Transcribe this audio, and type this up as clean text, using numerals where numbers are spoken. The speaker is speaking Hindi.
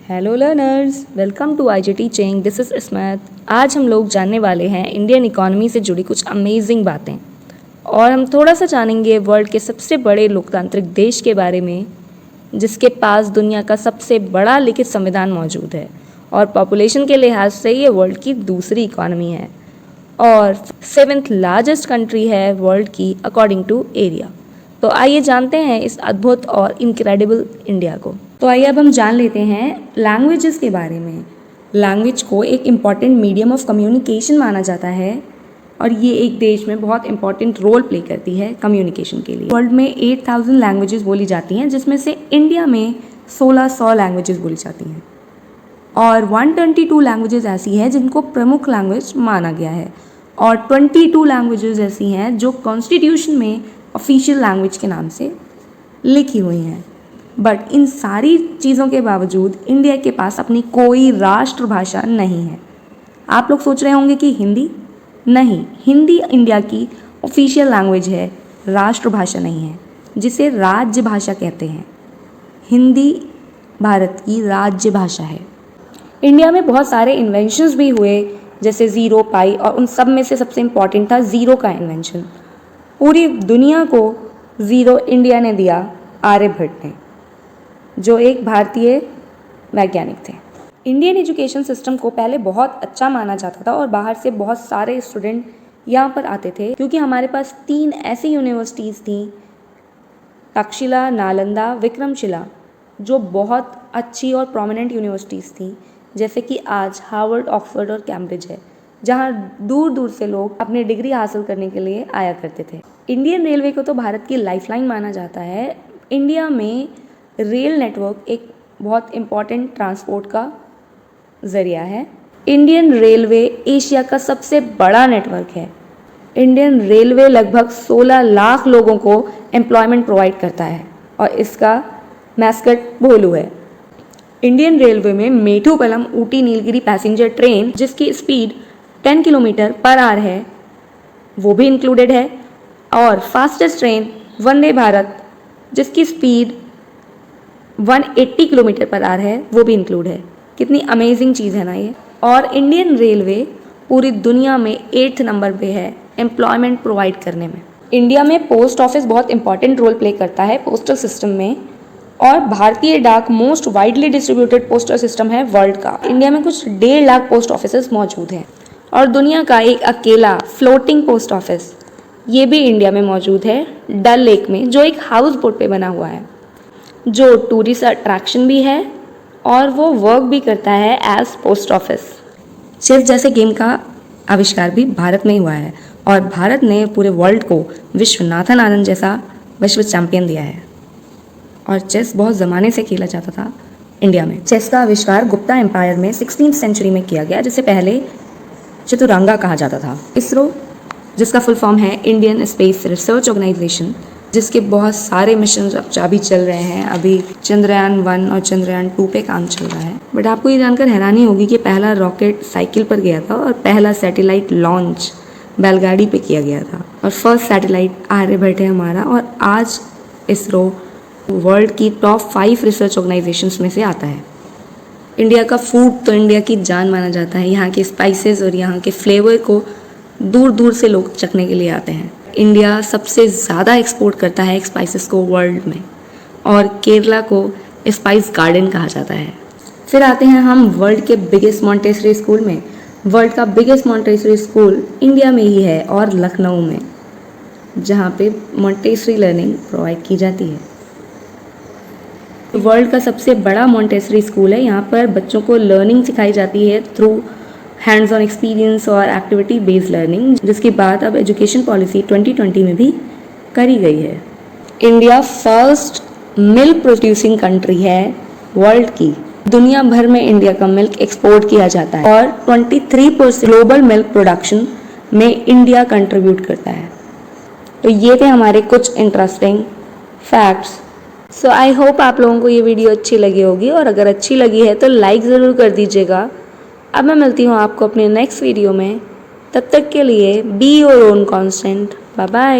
Hello learners, welcome to IJ teaching. This is Ismat. आज हम लोग जानने वाले हैं इंडियन इकोनॉमी से जुड़ी कुछ अमेजिंग बातें और हम थोड़ा सा जानेंगे वर्ल्ड के सबसे बड़े लोकतांत्रिक देश के बारे में जिसके पास दुनिया का सबसे बड़ा लिखित संविधान मौजूद है और पॉपुलेशन के लिहाज से ये वर्ल्ड की दूसरी इकोनॉमी है और 7th लार्जेस्ट कंट्री है वर्ल्ड की अकॉर्डिंग टू एरिया। तो आइए जानते हैं इस अद्भुत और इनक्रेडिबल इंडिया को। तो आइए अब हम जान लेते हैं लैंग्वेजेस के बारे में। लैंग्वेज को एक इम्पॉर्टेंट मीडियम ऑफ कम्युनिकेशन माना जाता है और ये एक देश में बहुत इंपॉर्टेंट रोल प्ले करती है कम्युनिकेशन के लिए। वर्ल्ड में 8000 लैंग्वेजेस बोली जाती हैं जिसमें से इंडिया में 1600 लैंग्वेजेस बोली जाती हैं और 122 लैंग्वेजेस ऐसी हैं जिनको प्रमुख लैंग्वेज माना गया है और 22 लैंग्वेजेस ऐसी हैं जो कॉन्स्टिट्यूशन में ऑफिशियल लैंग्वेज के नाम से लिखी हुई हैं। बट इन सारी चीज़ों के बावजूद इंडिया के पास अपनी कोई राष्ट्रभाषा नहीं है। आप लोग सोच रहे होंगे कि हिंदी नहीं, हिंदी इंडिया की ऑफिशियल लैंग्वेज है, राष्ट्रभाषा नहीं है, जिसे राज्य भाषा कहते हैं। हिंदी भारत की राज्य भाषा है। इंडिया में बहुत सारे इन्वेंशंस भी हुए जैसे ज़ीरो, पाई और उन सब में से सबसे इम्पॉर्टेंट था ज़ीरो का इन्वेंशन। पूरी दुनिया को ज़ीरो इंडिया ने दिया आर्यभट्ट ने, जो एक भारतीय वैज्ञानिक थे। इंडियन एजुकेशन सिस्टम को पहले बहुत अच्छा माना जाता था और बाहर से बहुत सारे स्टूडेंट यहाँ पर आते थे क्योंकि हमारे पास 3 ऐसी यूनिवर्सिटीज़ थीं, तक्षशिला, नालंदा, विक्रमशिला, जो बहुत अच्छी और प्रोमिनेंट यूनिवर्सिटीज़ थीं, जैसे कि आज हार्वर्ड, ऑक्सफोर्ड और कैम्ब्रिज है, जहाँ दूर दूर से लोग अपनी डिग्री हासिल करने के लिए आया करते थे। इंडियन रेलवे को तो भारत की लाइफलाइन माना जाता है। इंडिया में रेल नेटवर्क एक बहुत इम्पॉर्टेंट ट्रांसपोर्ट का ज़रिया है। इंडियन रेलवे एशिया का सबसे बड़ा नेटवर्क है। इंडियन रेलवे लगभग 16 लाख लोगों को एम्प्लॉयमेंट प्रोवाइड करता है और इसका मैस्कट भोलू है। इंडियन रेलवे में मेठूपलम ऊटी नीलगिरी पैसेंजर ट्रेन जिसकी स्पीड 10 किलोमीटर पर आवर है वो भी इंक्लूडेड है और फास्टेस्ट ट्रेन वंदे भारत जिसकी स्पीड 180 किलोमीटर पर आवर है वो भी इंक्लूड है। कितनी अमेजिंग चीज़ है ना ये। और इंडियन रेलवे पूरी दुनिया में 8th नंबर पे है एम्प्लॉयमेंट प्रोवाइड करने में। इंडिया में पोस्ट ऑफिस बहुत इंपॉर्टेंट रोल प्ले करता है पोस्टल सिस्टम में और भारतीय डाक most widely distributed postal system है वर्ल्ड का। इंडिया में कुछ 1.5 लाख पोस्ट ऑफिस मौजूद हैं और दुनिया का एक अकेला फ्लोटिंग पोस्ट ऑफिस ये भी इंडिया में मौजूद है डल लेक में, जो एक हाउस बोट पे बना हुआ है, जो टूरिस्ट अट्रैक्शन भी है और वो वर्क भी करता है एज पोस्ट ऑफिस। चेस जैसे गेम का आविष्कार भी भारत में ही हुआ है और भारत ने पूरे वर्ल्ड को विश्वनाथन आनंद जैसा विश्व चैंपियन दिया है और चेस बहुत ज़माने से खेला जाता था इंडिया में। चेस का आविष्कार गुप्ता एम्पायर में 16th सेंचुरी में किया गया, जिसे पहले चतुरंगा कहा जाता था। इसरो, जिसका फुल फॉर्म है इंडियन स्पेस रिसर्च ऑर्गेनाइजेशन, जिसके बहुत सारे मिशन अभी चल रहे हैं। अभी चंद्रयान 1 और चंद्रयान 2 पे काम चल रहा है। बट आपको ये जानकर हैरानी होगी कि पहला रॉकेट साइकिल पर गया था और पहला सैटेलाइट लॉन्च बैलगाड़ी पे किया गया था और फर्स्ट सैटेलाइट आर्यभट्ट है हमारा। और आज इसरो वर्ल्ड की टॉप 5 रिसर्च ऑर्गेनाइजेशंस में से आता है। इंडिया का फूड तो इंडिया की जान माना जाता है। यहाँ के स्पाइसेस और यहाँ के फ्लेवर को दूर दूर से लोग चखने के लिए आते हैं। इंडिया सबसे ज़्यादा एक्सपोर्ट करता है स्पाइसेस को वर्ल्ड में और केरला को स्पाइस गार्डन कहा जाता है। फिर आते हैं हम वर्ल्ड के बिगेस्ट मॉन्टेसरी स्कूल में। वर्ल्ड का बिगेस्ट मॉन्टेसरी स्कूल इंडिया में ही है और लखनऊ में, जहाँ पे मॉन्टेसरी लर्निंग प्रोवाइड की जाती है। वर्ल्ड का सबसे बड़ा मॉन्टेसरी स्कूल है। यहाँ पर बच्चों को लर्निंग सिखाई जाती है थ्रू हैंड्स ऑन एक्सपीरियंस और एक्टिविटी बेस्ड लर्निंग, जिसकी बात अब एजुकेशन पॉलिसी 2020 में भी करी गई है। India first milk producing country है वर्ल्ड की। दुनिया भर में इंडिया का मिल्क एक्सपोर्ट किया जाता है और 23% ग्लोबल मिल्क प्रोडक्शन में इंडिया कंट्रीब्यूट करता है। तो ये थे हमारे कुछ interesting facts. So I hope आप लोगों को ये वीडियो अच्छी लगी होगी और अगर अच्छी लगी है तो लाइक ज़रूर कर दीजिएगा। अब मैं मिलती हूँ आपको अपने नेक्स्ट वीडियो में। तब तक के लिए be your own constant. Bye bye.